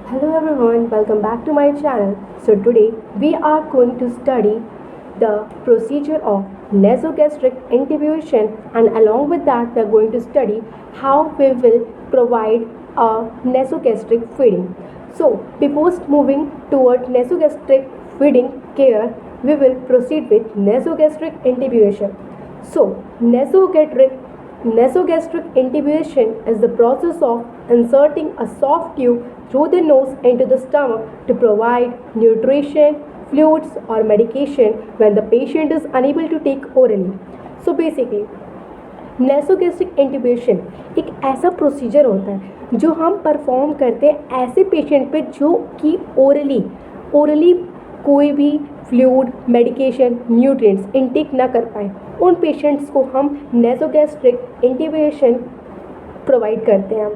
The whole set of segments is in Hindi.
Hello everyone, welcome back to my channel. So today we are going to study the procedure of nasogastric intubation, and along with that we are going to study how we will provide a nasogastric feeding. So before moving toward nasogastric feeding care, we will proceed with nasogastric intubation. So nasogastric intubation is the process of inserting a soft tube through the nose into the stomach to provide nutrition, fluids or medication when the patient is unable to take orally. So basically nasogastric intubation एक ऐसा प्रोसीजर होता है जो हम परफॉर्म करते हैं ऐसे पेशेंट पे जो कि ओरली कोई भी फ्लूइड, मेडिकेशन, न्यूट्रिएंट्स इनटेक ना कर पाए, उन पेशेंट्स को हम नेसोगैस्ट्रिक इंट्यूबेशन प्रोवाइड करते हैं।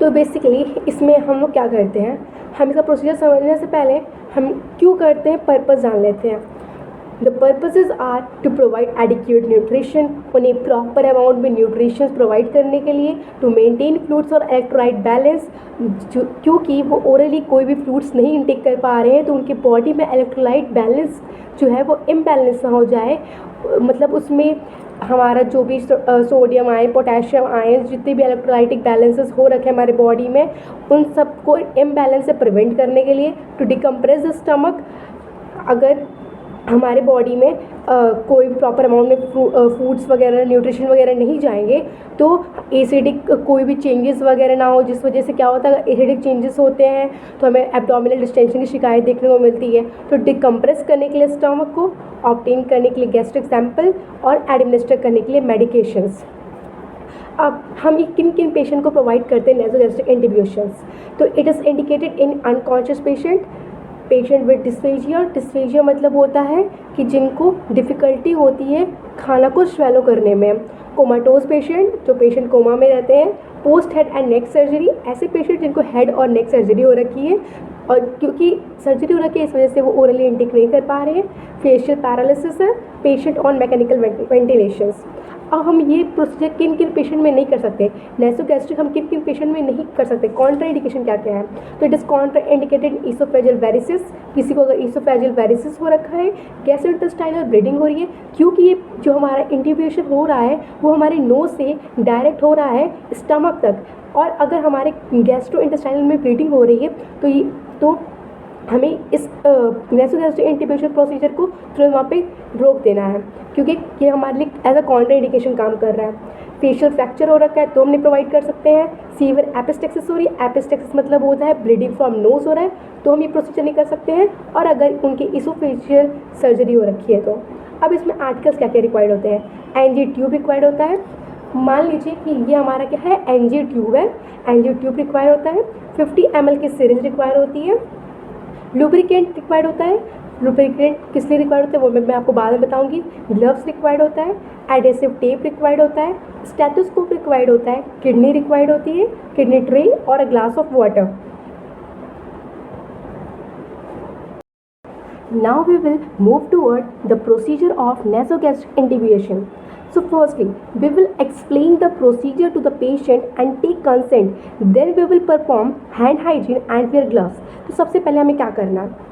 तो बेसिकली इसमें हम लोग क्या करते हैं, हम इसका प्रोसीजर समझने से पहले हम क्यों करते हैं पर्पस जान लेते हैं। The purposes are to provide adequate nutrition, उन्हें प्रॉपर अमाउंट में न्यूट्रिशंस प्रोवाइड करने के लिए, टू मेंटेन फ्लूइड्स और इलेक्ट्रोलाइट बैलेंस, क्योंकि वो ओरली कोई भी फ्लूइड्स नहीं इनटेक कर पा रहे हैं तो उनकी बॉडी में इलेक्ट्रोलाइट बैलेंस जो है वो इम्बैलेंस ना हो जाए, मतलब उसमें हमारा जो भी सोडियम आयन, पोटेशियम आयन, जितने भी इलेक्ट्रोलाइटिक बैलेंसेस हो रखे हमारे बॉडी में, उन सबको इम्बैलेंस से प्रिवेंट करने के लिए, टू डिकम्प्रेस द स्टमक। अगर हमारे बॉडी में कोई प्रॉपर अमाउंट में फूड्स वगैरह, न्यूट्रिशन वगैरह नहीं जाएंगे तो एसिडिक कोई भी चेंजेस वगैरह ना हो, जिस वजह से क्या होता है, एसिडिक चेंजेस होते हैं तो हमें एब्डोमिनल डिस्टेंशन की शिकायत देखने को मिलती है। तो डिकम्प्रेस करने के लिए स्टमक को, ऑब्टेन करने के लिए गैस्ट्रिक सैंपल और एडमिनिस्टर करने के लिए मेडिकेशंस। अब हम ये किन किन पेशेंट को प्रोवाइड करते हैं नेसोगैस्ट्रिक इंट्यूबेशंस। तो it is indicated in unconscious patient with dysphagia मतलब होता है कि जिनको डिफ़िकल्टी होती है खाना को स्वेलो करने में। कोमाटोज पेशेंट, जो पेशेंट कोमा में रहते हैं। Post head and neck surgery, ऐसे पेशेंट जिनको हेड और नेक सर्जरी हो रखी है और क्योंकि सर्जरी हो रखी है इस वजह से वो ओरली इनटेक नहीं कर पा रहे हैं। फेशियल पैरालिसिस है, पेशेंट ऑन मैकेनिकल वेंटिलेशंस। अब हम ये प्रोसीजर किन किन पेशेंट में नहीं कर सकते, नेसोगैस्ट्रिक हम किन किन पेशेंट में नहीं कर सकते, कॉन्ट्रा इंडिकेशन क्या क्या है। तो it is contraindicated oesophageal varices, किसी को अगर ईसोफेजियल वेरिसिस हो रखा है, गैस्ट्रोइंटेस्टाइनल ब्लीडिंग हो रही है, क्योंकि ये जो हमारा इंट्यूबेशन हो रहा है वो हमारे नोज से डायरेक्ट हो रहा है स्टमक तक, और अगर हमारे गैस्ट्रोइंटेस्टाइनल में ब्लीडिंग हो रही है तो हमें इस नेसोगैस्ट्रिक इंट्यूबेशन प्रोसीजर को तुरंत वहाँ पे रोक देना है, क्योंकि ये हमारे लिए एज अ कॉन्ट्रा इंडिकेशन काम कर रहा है। फेशियल फ्रैक्चर हो रखा है तो हम नहीं प्रोवाइड कर सकते हैं। सीवियर एपिस्टेक्सिस हो रही है, एपिस्टेक्सिस मतलब होता है ब्लीडिंग फ्रॉम नोज हो रहा है, तो हम ये प्रोसीजर नहीं कर सकते हैं। और अगर उनकी इसोफेशियल सर्जरी हो रखी है तो अब इसमें आर्टिकल्स क्या क्या रिक्वायर्ड होते हैं। एनजी ट्यूब रिक्वायर्ड होता है, मान लीजिए कि ये हमारा क्या है, एनजी ट्यूब है, एनजी ट्यूब रिक्वायर होता है। 50 ml की सिरिंज रिक्वायर होती है। लुब्रिकेंट रिक्वायर्ड होता है, लुब्रिकेंट किस लिए रिक्वायर्ड होता है वो मैं आपको बाद में बताऊंगी। ग्लव्स रिक्वायर्ड होता है, एडेसिव टेप रिक्वायर्ड होता है, स्टेथोस्कोप रिक्वायर्ड होता है, किडनी रिक्वायर्ड होती है, किडनी ट्रे और a glass of water. Now we will move toward the procedure of nasogastric intubation. So firstly, we will explain the procedure to the patient and take consent. Then we will perform hand hygiene and wear gloves. तो सबसे पहले हमें क्या करना है,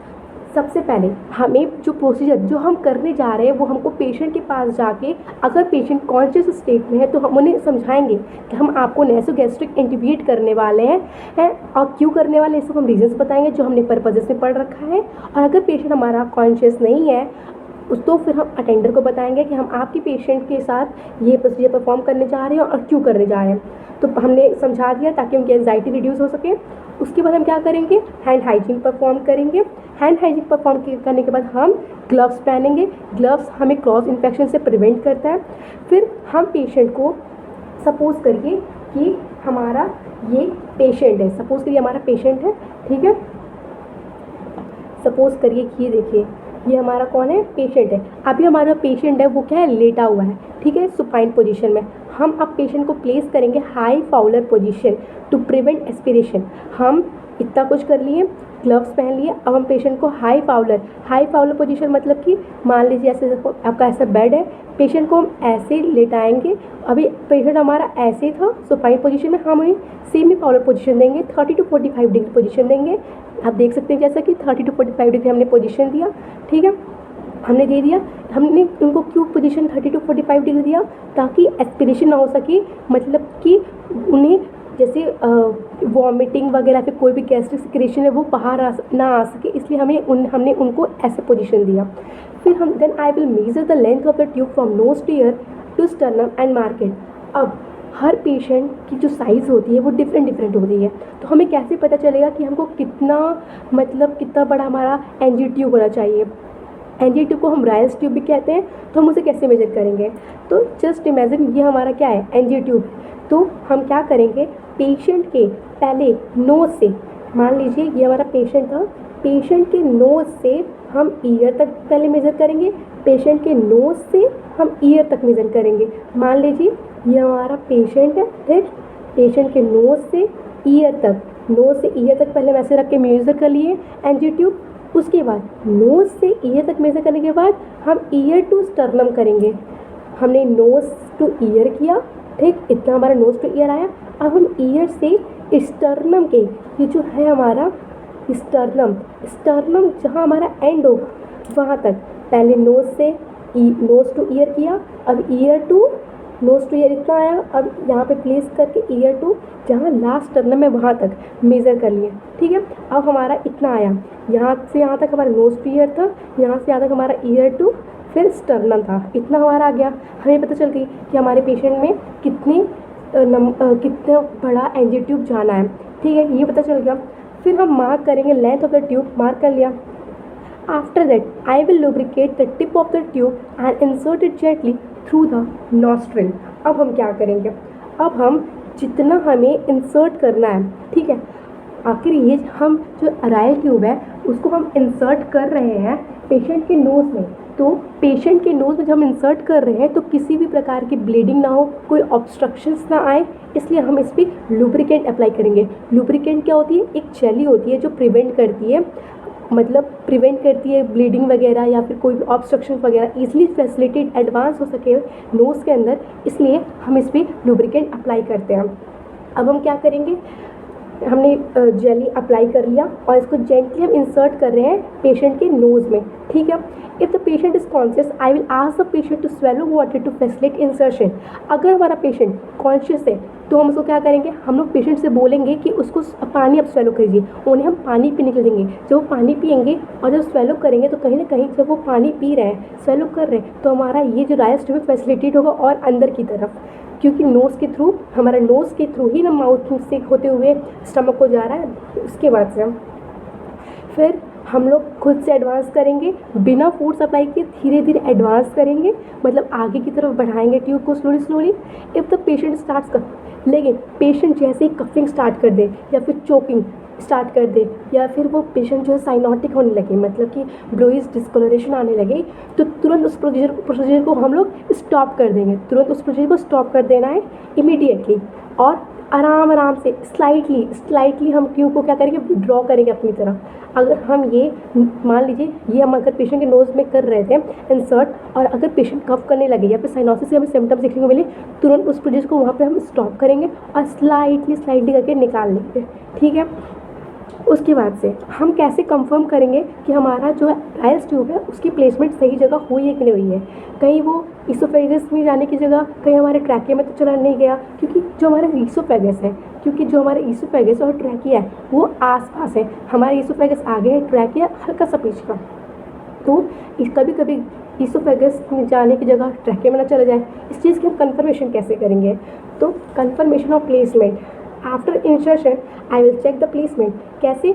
सबसे पहले हमें जो प्रोसीजर जो हम करने जा रहे हैं वो हमको पेशेंट के पास जाके, अगर पेशेंट कॉन्शियस स्टेट में है तो हम उन्हें समझाएंगे कि हम आपको नेसोगैस्ट्रिक इंट्यूबेट करने वाले हैं और क्यों करने वाले हैं, सब हम रीजंस बताएंगे जो हमने पर्पजेस में पढ़ रखा है। और अगर पेशेंट हमारा कॉन्शियस नहीं है तो फिर हम अटेंडर को बताएंगे कि हम आपके पेशेंट के साथ ये प्रोसीजर परफॉर्म करने जा रहे हैं और क्यों करने जा रहे हैं। तो हमने समझा दिया ताकि उनकी एंजाइटी रिड्यूस हो सके। उसके बाद हम क्या करेंगे, हैंड हाइजीन परफॉर्म करेंगे। हैंड हाइजीन परफॉर्म करने के बाद हम ग्लव्स पहनेंगे। ग्लव्स हमें क्रॉस इन्फेक्शन से प्रिवेंट करता है। फिर हम पेशेंट को, सपोज करिए कि हमारा ये पेशेंट है, सपोज करिए हमारा पेशेंट है, ठीक है, सपोज करिए कि ये देखिए ये हमारा कौन है, पेशेंट है। अभी हमारा पेशेंट है वो क्या है, लेटा हुआ है, ठीक है, सुपाइन पोजीशन में। हम अब पेशेंट को प्लेस करेंगे high Fowler position to prevent aspiration. हम इतना कुछ कर लिए, ग्लव्स पहन लिए, अब हम पेशेंट को हाई फाउलर पोजीशन मतलब कि मान लीजिए ऐसे आपका ऐसा बेड है, पेशेंट को हम ऐसे लेटाएंगे। अभी पेशेंट हमारा ऐसे ही था सुपाइन पोजीशन में, हम उन्हें सेमी फाउलर पोजीशन देंगे, 30 to 45 डिग्री पोजीशन देंगे। आप देख सकते हैं जैसा कि 30 to 45 डिग्री हमने पोजीशन दिया, ठीक है, हमने दे दिया। हमने उनको क्यों पोजीशन 30 to 45 डिग्री दिया, ताकि एस्पिरेशन ना हो सके, मतलब कि उन्हें जैसे वॉमिटिंग वगैरह फिर कोई भी गैस्ट्रिक सिक्रेशन है वो बाहर ना आ सके, इसलिए हमने उनको ऐसे पोजीशन दिया। फिर हम then I will measure the length of the tube from nose to ear to sternum and mark it. अब हर पेशेंट की जो साइज़ होती है वो डिफरेंट होती है, तो हमें कैसे पता चलेगा कि हमको कितना बड़ा हमारा एनजी ट्यूब होना चाहिए। एनजी ट्यूब को हम रायल्स ट्यूब भी कहते हैं, तो हम उसे कैसे मेजर करेंगे, तो जस्ट इमेजिन ये हमारा क्या है, एनजी ट्यूब। तो हम क्या करेंगे, पेशेंट के पहले नोज से, मान लीजिए ये हमारा पेशेंट था, पेशेंट के नोज से हम ईयर तक पहले मेज़र करेंगे, पेशेंट के नोज से हम ईयर तक मेज़र करेंगे। मान लीजिए ये हमारा पेशेंट है, ठीक, पेशेंट के नोज से ईयर तक, नोज से ईयर तक पहले वैसे रख के मेज़र कर लिए एनजी ट्यूब। उसके बाद नोज से ईयर तक मेज़र करने के बाद हम ईयर टू स्टर्नम करेंगे। हमने नोज टू ईयर किया, ठीक, इतना हमारा नोज टू ईयर आया। अब हम ईयर से स्टर्नम के, ये जो है हमारा स्टर्नम जहाँ हमारा एंड हो वहाँ तक, पहले नोज टू ईयर किया, अब ear to nose to ear इतना आया, अब यहाँ पे प्लेस करके ईयर टू जहाँ लास्ट स्टर्नम है वहाँ तक मेज़र कर लिए, ठीक है। अब हमारा इतना आया, यहाँ से यहाँ तक हमारा नोज टू ईयर था, यहाँ से यहाँ तक हमारा ईयर टू फिर स्टर्नम था, इतना हमारा आ गया। हमें पता चल गई कि हमारे पेशेंट में कितना बड़ा एनजी ट्यूब जाना है, ठीक है, ये पता चल गया। फिर हम मार्क करेंगे length of the tube, mark कर लिया। After that I will lubricate the tip of the tube and insert it gently through the nostril. अब हम क्या करेंगे, अब हम जितना हमें इंसर्ट करना है, ठीक है, आखिर ये हम जो रायल ट्यूब है उसको हम इंसर्ट कर रहे हैं पेशेंट के नोज़ में। तो पेशेंट के नोज़ में जब हम इंसर्ट कर रहे हैं तो किसी भी प्रकार की ब्लीडिंग ना हो, कोई ऑब्स्ट्रक्शंस ना आए, इसलिए हम इस पर लुब्रिकेंट अप्लाई करेंगे। लुब्रिकेंट क्या होती है, एक जेली होती है जो प्रिवेंट करती है ब्लीडिंग वगैरह या फिर कोई भी ऑब्स्ट्रक्शन वगैरह ईजिली फैसिलिटेट एडवांस हो सके नोज़ के अंदर, इसलिए हम इस पर लुब्रिकेंट अप्लाई करते हैं। अब हम क्या करेंगे, हमने जेली अप्लाई कर लिया और इसको जेंटली हम इंसर्ट कर रहे हैं पेशेंट के नोज़ में, ठीक है। If the patient is conscious I will ask the patient to swallow water to facilitate insertion. अगर हमारा पेशेंट कॉन्शियस है तो हम उसको क्या करेंगे, हम लोग पेशेंट से बोलेंगे कि उसको पानी अब स्वेलो कीजिए, उन्हें हम पानी पीने के लिए देंगे। जब वो पानी पियेंगे और जब स्वेलो करेंगे तो कहीं ना कहीं जब वो पानी पी रहे हैं, स्वेलो कर रहे हैं, तो हमारा ये जो रायल्स ट्यूब फैसिलिटेट होगा और अंदर की तरफ, क्योंकि नोज़ के थ्रू, हमारा नोज़ के थ्रू ही ना माउथ से होते हुए स्टमक को जा रहा है। उसके बाद से फिर हम लोग खुद से एडवांस करेंगे, बिना फोर्स अप्लाई किए धीरे धीरे एडवांस करेंगे, मतलब आगे की तरफ बढ़ाएंगे ट्यूब को slowly. If the patient starts cough, लेकिन पेशेंट जैसे ही कफिंग स्टार्ट कर दे या फिर चोकिंग स्टार्ट कर दे या फिर वो पेशेंट जो है साइनोटिक होने लगे, मतलब कि ब्लोइज डिस्कलरेशन आने लगे, तो तुरंत उस प्रोसीजर को हम लोग स्टॉप कर देंगे। तुरंत उस प्रोसीजर को स्टॉप कर देना है इमीडिएटली, और आराम से स्लाइटली हम ट्यूब को क्या करेंगे, ड्रॉ करेंगे अपनी तरफ। अगर हम ये मान लीजिए ये हम अगर पेशेंट के नोज़ में कर रहे थे इंसर्ट, और अगर पेशेंट कफ करने लगे या फिर साइनोसिस के हमें सिम्टम्स देखने को मिले, तुरंत उस प्रोसीजर को वहाँ पे हम स्टॉप करेंगे और स्लाइटली करके निकाल लेंगे, ठीक है। उसके बाद से हम कैसे कंफर्म करेंगे कि हमारा जो रायल्स ट्यूब है उसकी प्लेसमेंट सही जगह हुई है कि नहीं हुई है। कहीं वो ईसोफेगस में जाने की जगह कहीं हमारे ट्रैकिया में तो चला नहीं गया, क्योंकि जो हमारा ईसोफेगस है, क्योंकि जो हमारा ईसोफेगस और ट्रैकिया है वो आसपास है। हमारा ईसोफेगस आगे है, ट्रैकिया हल्का सा पीछे का, तो कभी ईसोफेगस में जाने की जगह ट्रैकिया में ना चला जाए। इस चीज़ की हम कन्फर्मेशन कैसे करेंगे, तो confirmation of placement after insertion I will check the placement. कैसे,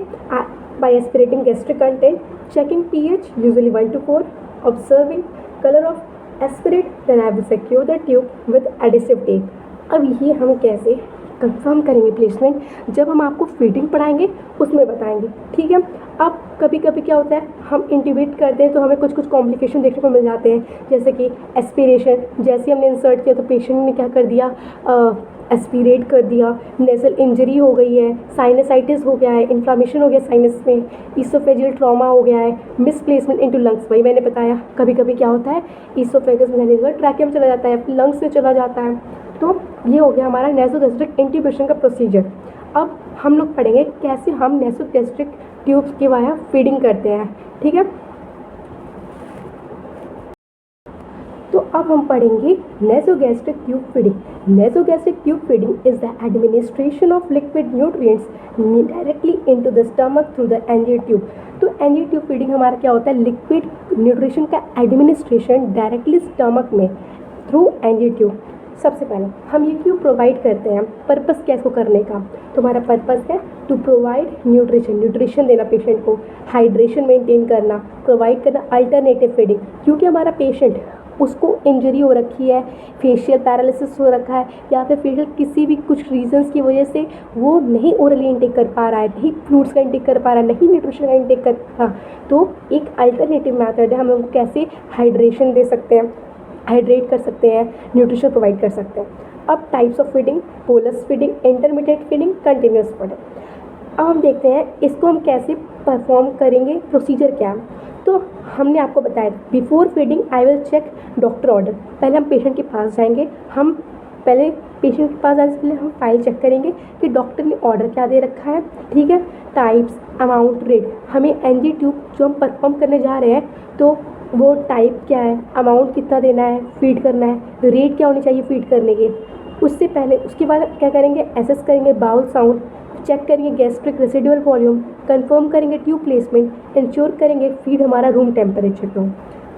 by aspirating gastric content, checking pH usually 1 to 4, observing colour of aspirate, then I will secure the tube with adhesive tape. अब ये हम कैसे कंफर्म करेंगे प्लेसमेंट जब हम आपको फीडिंग पढ़ाएंगे उसमें बताएंगे, ठीक है। अब कभी कभी क्या होता है, हम इंट्यूबेट करते हैं तो हमें कुछ कुछ कॉम्प्लिकेशन देखने को मिल जाते हैं, जैसे कि एस्पिरेशन, जैसे हमने इंसर्ट किया तो पेशेंट ने क्या कर दिया, एस्पिरेट कर दिया, नेजल इंजरी हो गई है, साइनसाइटिस हो गया है, इन्फ्लामेशन हो गया साइनस में, ईसोफेजियल ट्रॉमा हो गया है, मिसप्लेसमेंट इनटू लंग्स, वही मैंने बताया। कभी कभी क्या होता है, ईसोफेगस में ट्रैकियम चला जाता है, लंग्स में चला जाता है। तो ये हो गया हमारा नेसोगैस्ट्रिक इंट्यूबेशन का प्रोसीजर। अब हम लोग पढ़ेंगे कैसे हम नेसोगैस्ट्रिक ट्यूब्स के वाया फीडिंग करते हैं, ठीक है। तो अब हम पढ़ेंगे nasogastric tube feeding. Nasogastric tube feeding is the administration of liquid nutrients directly into the stomach through the NG tube. तो एनजी ट्यूब फीडिंग हमारा क्या होता है, लिक्विड न्यूट्रिशन का एडमिनिस्ट्रेशन डायरेक्टली स्टमक में थ्रू एनजी ट्यूब। सबसे पहले हम ये क्यों प्रोवाइड करते हैं, पर्पस क्या इसको करने का, तो हमारा पर्पस है टू प्रोवाइड न्यूट्रिशन देना पेशेंट को, हाइड्रेशन मेंटेन करना, प्रोवाइड करना अल्टरनेटिव फीडिंग, क्योंकि हमारा पेशेंट उसको इंजरी हो रखी है, फेशियल पैरालिसिस हो रखा है, या फिर फेशियल किसी भी कुछ रीजंस की वजह से वो नहीं ओरली इंटेक कर पा रहा है, नहीं फ्लूइड्स का इंटेक कर पा रहा है, नहीं न्यूट्रिशन का इंटेक कर पा रहा, तो एक अल्टरनेटिव मेथड है, हम उनको कैसे हाइड्रेशन दे सकते हैं, हाइड्रेट कर सकते हैं, न्यूट्रिशन प्रोवाइड कर सकते हैं। अब types of feeding, bolus feeding, intermediate feeding, continuous feeding. अब हम देखते हैं इसको हम कैसे परफॉर्म करेंगे, प्रोसीजर क्या है। तो हमने आपको बताया before feeding I will check doctor order. पहले हम पेशेंट के पास जाएंगे, हम पहले पेशेंट के पास जाने से पहले हम फाइल चेक करेंगे कि डॉक्टर ने ऑर्डर क्या दे रखा है, ठीक है। टाइप्स, अमाउंट, रेट, हमें एनजी ट्यूब जो हम परफॉर्म करने जा रहे हैं तो वो टाइप क्या है, अमाउंट कितना देना है, फीड करना है, रेट क्या होनी चाहिए फीड करने के। उससे पहले उसके बाद क्या करेंगे, एसेस करेंगे बाउल साउंड, चेक करेंगे गैस्ट्रिक रेसिडुअल वॉल्यूम, कंफर्म करेंगे ट्यूब प्लेसमेंट, इंश्योर करेंगे फीड हमारा रूम टेम्परेचर पे हो।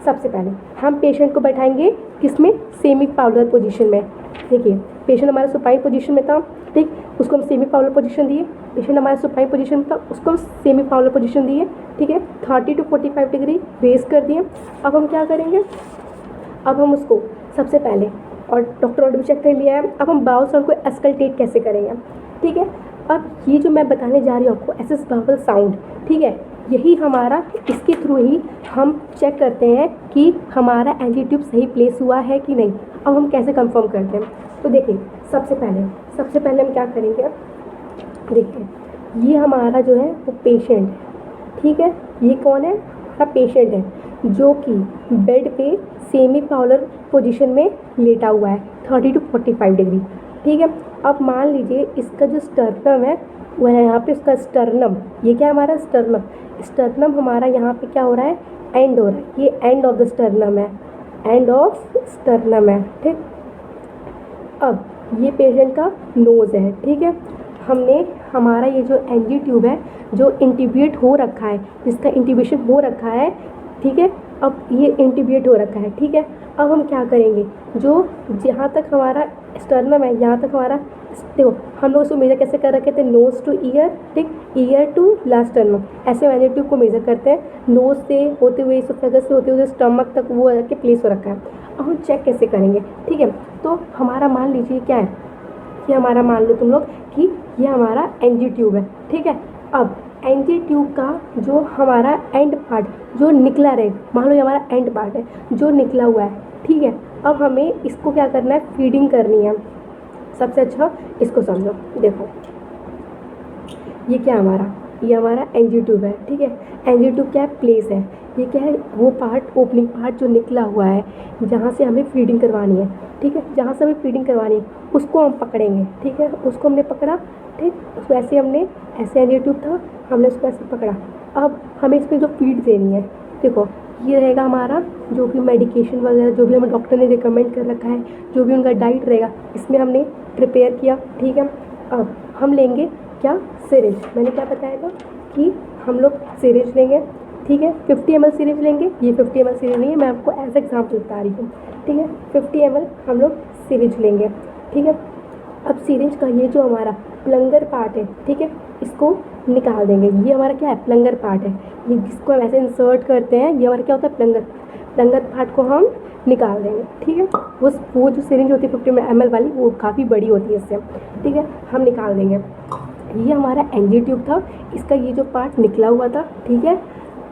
सबसे पहले हम पेशेंट को बैठाएंगे किसमें, सेमी पाउलर पोजीशन में। देखिए पेशेंट हमारा सुपाइन पोजीशन में था, ठीक, उसको हम सेमी पाउलर पोजीशन दिए। पेशेंट हमारा सुपाइन पोजीशन में था, उसको हम सेमी पाउलर पोजीशन दिए, ठीक है। 30 to 45 डिग्री रेस कर दिए। अब हम क्या करेंगे, अब हम उसको सबसे पहले, और डॉक्टर ऑर्डर भी चेक कर लिया है, अब हम बाउल साउंड को एस्कल्टेट कैसे करेंगे, ठीक है। अब ये जो मैं बताने जा रही हूँ आपको, एसेस बाउल साउंड, ठीक है, यही हमारा, इसके थ्रू ही हम चेक करते हैं कि हमारा एनजी ट्यूब सही प्लेस हुआ है कि नहीं। अब हम कैसे कंफर्म करते हैं, तो देखिए सबसे पहले हम क्या करेंगे, देखिए ये हमारा जो है वो पेशेंट, ठीक है, ये कौन है, हमारा पेशेंट है जो कि बेड पे सेमी पाउलर पोजीशन में लेटा हुआ है 30 to 45 डिग्री, ठीक है। अब मान लीजिए इसका जो स्टर्नम है वो है यहाँ पे, उसका स्टर्नम, ये क्या है हमारा स्टर्नम हमारा यहाँ पे क्या हो रहा है, एंड हो रहा है, ये एंड ऑफ द स्टर्नम है, एंड ऑफ स्टर्नम है, ठीक। अब ये पेशेंट का नोज़ है, ठीक है। हमने हमारा ये जो एनजी ट्यूब है जो इंटीब्यूट हो रखा है, जिसका इंटीब्यूशन हो रखा है, ठीक है, अब ये इंटीब्यूट हो रखा है, ठीक है। अब हम क्या करेंगे, जो जहाँ तक हमारा स्टर्नम है, यहाँ तक हमारा, देखो हम लोग उसको मेजर कैसे कर रखे थे, नोज़ टू ईयर, ठीक, ईयर टू लास्ट स्टर्नम, ऐसे एनजी ट्यूब को मेजर करते हैं, नोज़ से होते हुए, इसोफेगस से होते हुए स्टमक तक वो आके प्लेस हो रखा है। अब हम चेक कैसे करेंगे, ठीक है। तो हमारा मान लीजिए क्या है, ये हमारा मान लो तुम लोग कि ये हमारा एनजी ट्यूब है, ठीक है। अब एनजी ट्यूब का जो हमारा एंड पार्ट जो निकला रहे, मान लो ये हमारा एंड पार्ट है जो निकला हुआ है, ठीक है। अब हमें इसको क्या करना है, फीडिंग करनी है। सबसे अच्छा इसको समझो, देखो ये क्या हमारा, ये हमारा एनजी ट्यूब है, ठीक है। एनजी ट्यूब क्या है, प्लेस है, ये क्या है, वो पार्ट, ओपनिंग पार्ट जो निकला हुआ है जहाँ से हमें फीडिंग करवानी है, ठीक है। जहाँ से हमें फीडिंग करवानी है उसको हम पकड़ेंगे, ठीक है, उसको हमने पकड़ा, ठीक, उसको ऐसे हमने, ऐसे एनजी ट्यूब था, हमने उसको ऐसे पकड़ा। अब हमें इसमें जो फीड देनी है, देखो ये रहेगा हमारा जो भी मेडिकेशन वगैरह जो भी हमें डॉक्टर ने रिकमेंड कर रखा है, जो भी उनका डाइट रहेगा, इसमें हमने प्रिपेयर किया, ठीक है। अब हम लेंगे क्या, सिरिंज, मैंने क्या बताया था कि हम लोग सिरिंज लेंगे, ठीक है। 50 ml सिरिंज लेंगे, ये 50 ml सिरिंज नहीं है, मैं आपको एज एग्जाम्पल बता रही हूँ, ठीक है। 50 ml हम लोग सिरिंज लेंगे, ठीक है। अब सिरिंज का ये जो हमारा प्लंगर पार्ट है, ठीक है, इसको निकाल देंगे। ये हमारा क्या है, प्लंगर पार्ट है, ये जिसको हम ऐसे इंसर्ट करते हैं, ये हमारा क्या होता है, प्लंगर पार्ट को हम निकाल देंगे, ठीक है। वो जो सिरिंज होती है 50 ml वाली, वो काफ़ी बड़ी होती है इससे, ठीक है, हम निकाल देंगे। ये हमारा एनजी ट्यूब था, इसका ये जो पार्ट निकला हुआ था, ठीक है,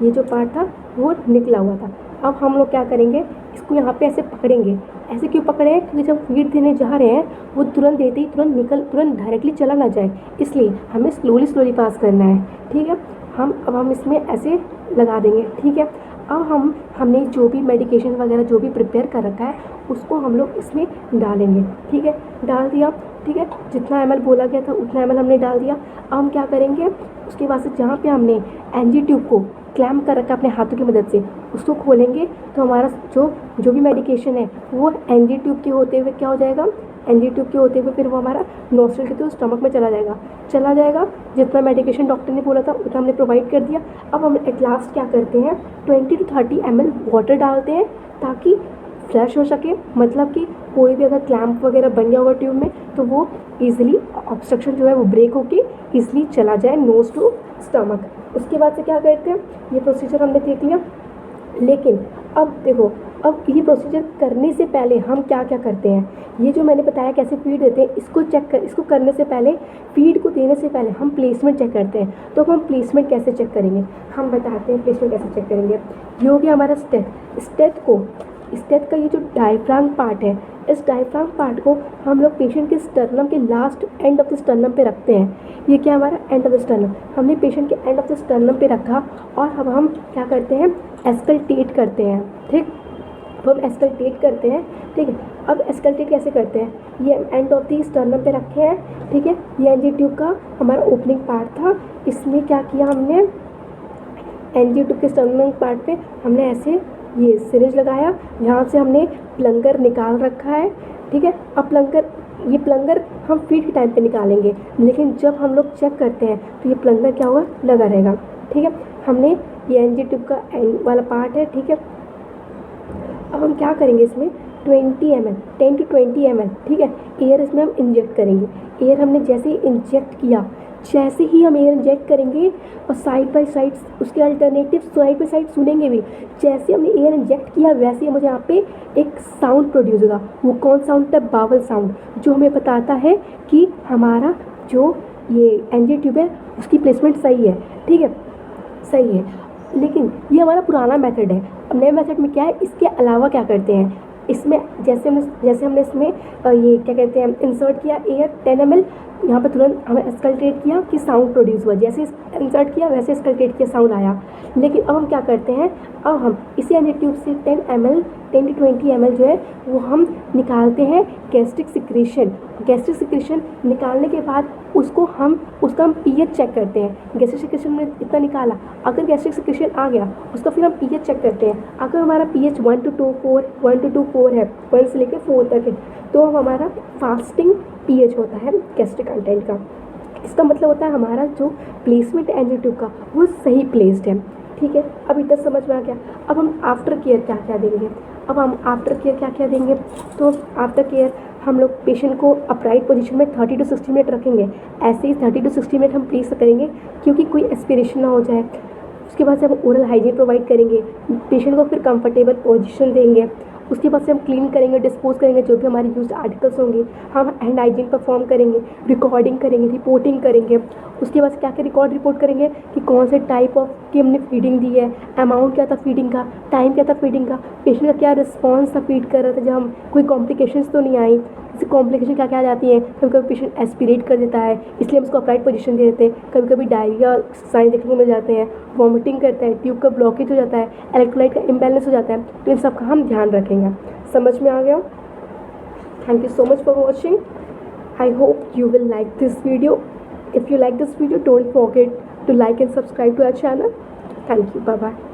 ये जो पार्ट था वो निकला हुआ था। अब हम लोग क्या करेंगे, इसको यहाँ पे ऐसे पकड़ेंगे। ऐसे क्यों पकड़े हैं, क्योंकि जब फीड देने जा रहे हैं वो तुरंत देते ही तुरंत डायरेक्टली चला ना जाए, इसलिए हमें स्लोली पास करना है, ठीक है। अब हम इसमें ऐसे लगा देंगे, ठीक है। अब हमने जो भी मेडिकेशन वगैरह जो भी प्रिपेयर कर रखा है उसको हम लोग इसमें डालेंगे, ठीक है। डाल दिया, ठीक है, जितना ml बोला गया था उतना ml हमने डाल दिया। अब हम क्या करेंगे, उसके बाद से जहाँ पे हमने एनजी ट्यूब को क्लैम्प कर रखा अपने हाथों की मदद से, उसको खोलेंगे तो हमारा जो भी मेडिकेशन है वो एनजी ट्यूब के होते हुए क्या हो जाएगा, एनजी ट्यूब के होते हुए फिर वो हमारा नोस्ट्रल के थ्रू स्टमक में चला जाएगा। जितना मेडिकेशन डॉक्टर ने बोला था उतना हमने प्रोवाइड कर दिया। अब हम एट लास्ट क्या करते हैं, 20 to 30 ml वाटर डालते हैं ताकि फ्लैश हो सके, मतलब कि कोई भी अगर क्लैम्प वगैरह बन गया होगा ट्यूब में तो वो ईजिली ऑब्स्ट्रक्शन जो है वो ब्रेक होके ईजिली चला जाए नोज टू स्टमक। उसके बाद से क्या करते हैं, ये प्रोसीजर हमने देख लिया। लेकिन अब देखो, अब ये प्रोसीजर करने से पहले हम क्या क्या करते हैं, ये जो मैंने बताया कैसे फीड देते हैं, इसको करने से पहले, फीड को देने से पहले हम प्लेसमेंट चेक करते हैं। तो अब हम प्लेसमेंट कैसे चेक करेंगे, हम बताते हैं प्लेसमेंट कैसे चेक करेंगे। ये हो गया हमारा स्टेथ का ये जो डायफ्राम पार्ट है, इस डायफ्राम पार्ट को हम लोग पेशेंट के स्टर्नम के last end of the sternum पे रखते हैं। ये क्या हमारा एंड ऑफ द स्टर्नम, हमने पेशेंट के एंड ऑफ द स्टर्नम पे रखा और अब हम क्या करते हैं, एस्कल्टेट करते हैं, ठीक। अब हम एस्कल्टेट करते हैं, ठीक है। अब एस्कल्टेट कैसे करते हैं, ये एंड ऑफ द स्टर्नम पे रखे हैं, ठीक है। ये एनजी ट्यूब का हमारा ओपनिंग पार्ट था, इसमें क्या किया हमने, एनजी ट्यूब के स्टर्नम पार्ट पे हमने ऐसे ये सिरिंज लगाया, यहाँ से हमने प्लंगर निकाल रखा है, ठीक है। अब ये प्लंगर हम फीड के टाइम पे निकालेंगे, लेकिन जब हम लोग चेक करते हैं तो ये प्लंगर क्या होगा, लगा रहेगा, ठीक है। हमने ये एनजी ट्यूब का एंड वाला पार्ट है, ठीक है। अब हम क्या करेंगे, इसमें 20 ml 10 to 20 ml, ठीक है, एयर इसमें हम इंजेक्ट करेंगे। एयर हमने जैसे ही इंजेक्ट किया, जैसे ही हम एयर इंजेक्ट करेंगे और साइड बाय साइड उसके अल्टरनेटिव साइड बाय साइड सुनेंगे भी, जैसे हमने एयर इंजेक्ट किया वैसे ही मुझे यहाँ पे एक साउंड प्रोड्यूस होगा। वो कौन साउंड है, बावल साउंड, जो हमें बताता है कि हमारा जो ये एनजी ट्यूब है उसकी प्लेसमेंट सही है, ठीक है, सही है। लेकिन ये हमारा पुराना मेथड है। अब नए मेथड में क्या है, इसके अलावा क्या करते हैं, इसमें जैसे हमने इसमें ये क्या कहते हैं, इंसर्ट किया एयर 10 ml, यहाँ पर तुरंत हमें एस्कल्टेट किया कि साउंड प्रोड्यूस हुआ, जैसे इंसर्ट किया वैसे एस्कल्टेट किया, साउंड आया। लेकिन अब हम क्या करते हैं, अब हम इसी एनजी ट्यूब से 10 to 20 ml जो है वो हम निकालते हैं गैस्ट्रिक सिक्रेशन निकालने के बाद उसका हम पीएच चेक करते हैं। गैस्ट्रिक सिक्रेशन में इतना निकाला, अगर गैस्ट्रिक सिक्रेशन आ गया उसका फिर हम पीएच चेक करते हैं। अगर हमारा पीएच 1 to 2 4 है, 1 से लेकर 4 तक है, तो हमारा फास्टिंग पीएच होता है गैस्ट्रिक कंटेंट का। इसका मतलब होता है हमारा जो प्लेसमेंट है एनजी ट्यूब का वो सही प्लेस्ड है, ठीक है। अब इतना समझ में आ गया। अब हम आफ्टर केयर क्या क्या देंगे, तो आफ्टर केयर हम लोग पेशेंट को अपराइट पोजीशन में 30 to 60 मिनट रखेंगे। ऐसे ही 30 to 60 मिनट हम प्लेस करेंगे क्योंकि कोई एस्पिरेशन ना हो जाए। उसके बाद से हम ओरल हाइजीन प्रोवाइड करेंगे, पेशेंट को फिर कंफर्टेबल पोजीशन देंगे। उसके बाद से हम क्लीन करेंगे, डिस्पोज करेंगे जो भी हमारे यूज आर्टिकल्स होंगे, हम हैंड हाइजीन परफॉर्म करेंगे, रिकॉर्डिंग करेंगे, रिपोर्टिंग करेंगे। उसके बाद क्या क्या रिपोर्ट करेंगे कि कौन से टाइप ऑफ की हमने फीडिंग दी है, अमाउंट क्या था फीडिंग का, टाइम क्या था फीडिंग का, पेशेंट का क्या रिस्पॉन्स था फीड कर रहा था, जब हम कोई कॉम्प्लिकेशंस तो नहीं आई। जैसे कॉम्प्लिकेशन क्या क्या आ जाती हैं, कभी कभी पेशेंट एस्पिरेट कर देता है इसलिए हम उसको अपराइट पोजीशन दे देते हैं, कभी कभी डायरिया साइन देखने को मिल जाते हैं, वॉमिटिंग करता है, ट्यूब का ब्लॉकेज हो जाता है, इलेक्ट्रोलाइट का इम्बैलेंस हो जाता है। तो इन सब का हम ध्यान रखेंगे। समझ में आ गया? Thank you so much for watching. I hope you will like this video. If you like this video, don't forget to like and subscribe to our channel. Thank you. Bye bye.